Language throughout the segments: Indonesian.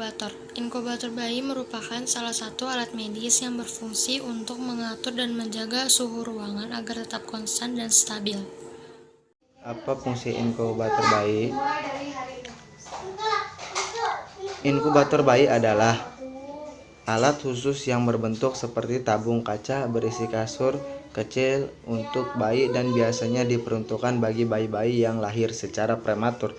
inkubator. Inkubator bayi merupakan salah satu alat medis yang berfungsi untuk mengatur dan menjaga suhu ruangan agar tetap konstan dan stabil. Apa fungsi inkubator bayi? Inkubator bayi adalah alat khusus yang berbentuk seperti tabung kaca berisi kasur kecil untuk bayi dan biasanya diperuntukkan bagi bayi-bayi yang lahir secara prematur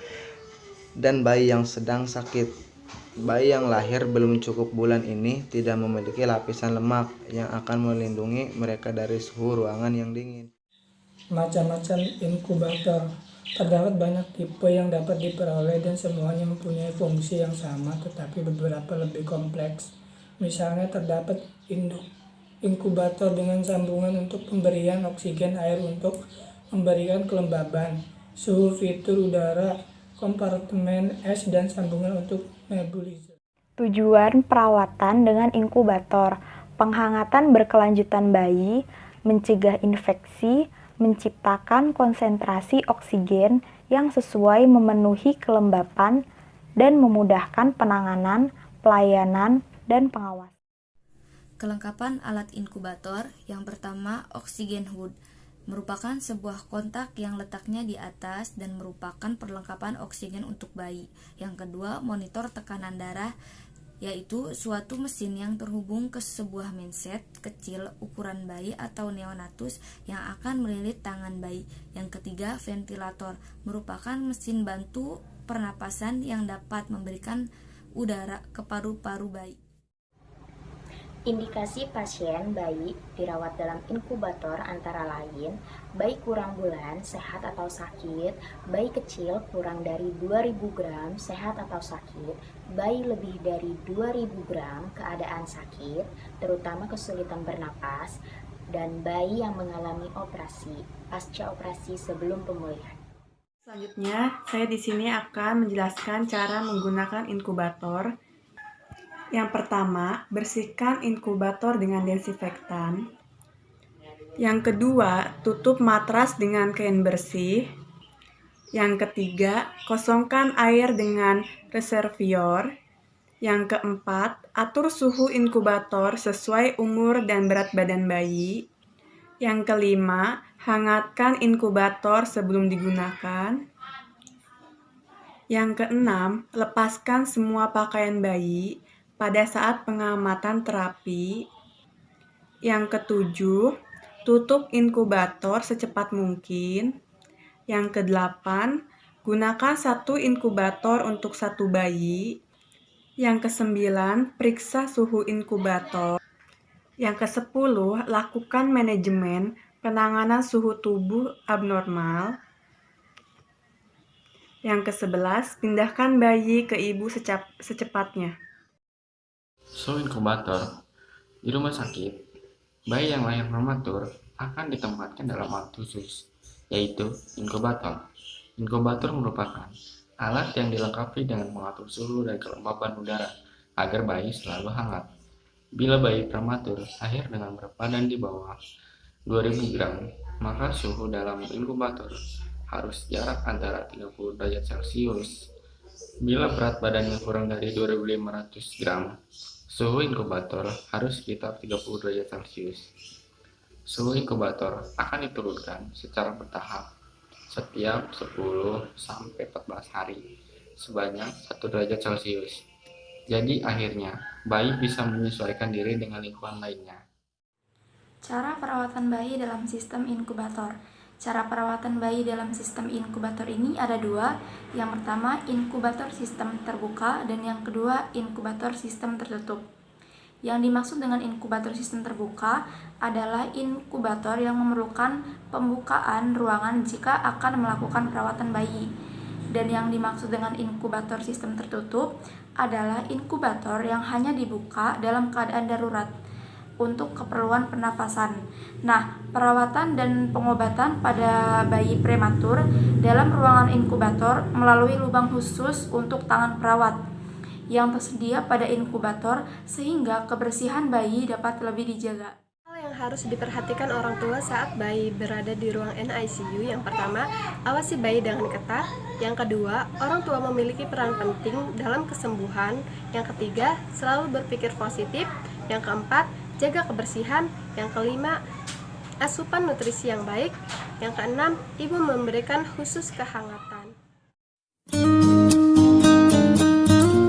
dan bayi yang sedang sakit. Bayi yang lahir belum cukup bulan ini tidak memiliki lapisan lemak yang akan melindungi mereka dari suhu ruangan yang dingin. Macam-macam inkubator. Terdapat banyak tipe yang dapat diperoleh dan semuanya mempunyai fungsi yang sama tetapi beberapa lebih kompleks. Misalnya terdapat inkubator dengan sambungan untuk pemberian oksigen air untuk memberikan kelembaban, suhu fitur udara, kompartemen es dan sambungan untuk nebulizer. Tujuan perawatan dengan inkubator, penghangatan berkelanjutan bayi, mencegah infeksi, menciptakan konsentrasi oksigen yang sesuai memenuhi kelembapan, dan memudahkan penanganan, pelayanan, dan pengawasan. Kelengkapan alat inkubator. Yang pertama, oksigen hood. Merupakan sebuah kontak yang letaknya di atas dan merupakan perlengkapan oksigen untuk bayi. Yang kedua, monitor tekanan darah, yaitu suatu mesin yang terhubung ke sebuah mindset kecil ukuran bayi atau neonatus yang akan melilit tangan bayi. Yang ketiga, ventilator, merupakan mesin bantu pernapasan yang dapat memberikan udara ke paru-paru bayi. Indikasi pasien bayi dirawat dalam inkubator antara lain bayi kurang bulan, sehat atau sakit, bayi kecil kurang dari 2000 gram, sehat atau sakit, bayi lebih dari 2000 gram, keadaan sakit, terutama kesulitan bernapas, dan bayi yang mengalami operasi, pasca operasi sebelum pemulihan. Selanjutnya, saya di sini akan menjelaskan cara menggunakan inkubator. Yang pertama, bersihkan inkubator dengan desinfektan. Yang kedua, tutup matras dengan kain bersih. Yang ketiga, kosongkan air dengan reservoir. Yang keempat, atur suhu inkubator sesuai umur dan berat badan bayi. Yang kelima, hangatkan inkubator sebelum digunakan. Yang keenam, lepaskan semua pakaian bayi pada saat pengamatan terapi. Yang ketujuh, tutup inkubator secepat mungkin. Yang kedelapan, gunakan satu inkubator untuk satu bayi. Yang kesembilan, periksa suhu inkubator. Yang kesepuluh, lakukan manajemen penanganan suhu tubuh abnormal. Yang kesebelas, pindahkan bayi ke ibu secepatnya. Suhu inkubator. Di rumah sakit, bayi yang lahir prematur akan ditempatkan dalam alat khusus, yaitu inkubator. Inkubator merupakan alat yang dilengkapi dengan mengatur suhu dan kelembapan udara agar bayi selalu hangat. Bila bayi prematur lahir dengan berat badan di bawah 2000 gram, maka suhu dalam inkubator harus jarak antara 30 derajat Celcius. Bila berat badannya kurang dari 2500 gram, suhu inkubator harus sekitar 30 derajat Celcius. Suhu inkubator akan diturunkan secara bertahap setiap 10-14 hari sebanyak 1 derajat Celcius. Jadi akhirnya bayi bisa menyesuaikan diri dengan lingkungan lainnya. Cara perawatan bayi dalam sistem inkubator. Cara perawatan bayi dalam sistem inkubator ini ada dua. Yang pertama, inkubator sistem terbuka, dan yang kedua, inkubator sistem tertutup. Yang dimaksud dengan inkubator sistem terbuka adalah inkubator yang memerlukan pembukaan ruangan jika akan melakukan perawatan bayi. Dan yang dimaksud dengan inkubator sistem tertutup adalah inkubator yang hanya dibuka dalam keadaan darurat untuk keperluan pernafasan. Nah, perawatan dan pengobatan pada bayi prematur dalam ruangan inkubator melalui lubang khusus untuk tangan perawat yang tersedia pada inkubator sehingga kebersihan bayi dapat lebih dijaga. Hal Yang harus diperhatikan orang tua saat bayi berada di ruang NICU. Yang pertama, awasi bayi dengan ketat. Yang kedua, orang tua memiliki peran penting dalam kesembuhan. Yang ketiga, selalu berpikir positif. Yang keempat, jaga kebersihan. Yang kelima, asupan nutrisi yang baik. Yang keenam, ibu memberikan khusus kehangatan.